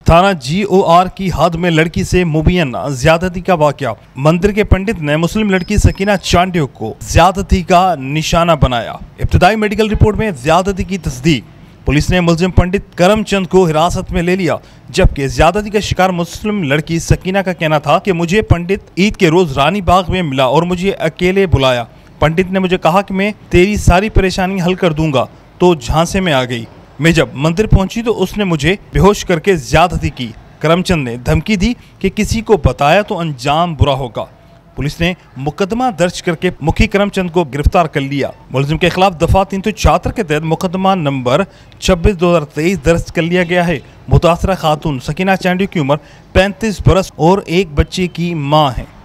थाना GOR की हद में लड़की से मुबैना ज्यादती का वाकया। मंदिर के पंडित ने मुस्लिम लड़की सकीना चांडियो को ज्यादती का निशाना बनाया। इब्तदाई मेडिकल रिपोर्ट में ज्यादती की तस्दीक। पुलिस ने मुलजिम पंडित करमचंद को हिरासत में ले लिया, जबकि ज्यादती का शिकार मुस्लिम लड़की सकीना का कहना था कि मुझे पंडित ईद के रोज रानी बाग में मिला और मुझे अकेले बुलाया। पंडित ने मुझे कहा कि मैं तेरी सारी परेशानी हल कर दूंगा, तो झांसे में आ गई। मैं जब मंदिर पहुंची तो उसने मुझे बेहोश करके ज्यादती की। करमचंद ने धमकी दी कि किसी को बताया तो अंजाम बुरा होगा। पुलिस ने मुकदमा दर्ज करके मुखी करमचंद को गिरफ्तार कर लिया। मुलजिम के खिलाफ दफा 374 के तहत मुकदमा नंबर 26/2023 दर्ज कर लिया गया है। मुतासरा खातून सकीना चांडियो की उम्र 35 बरस और एक बच्चे की मां है।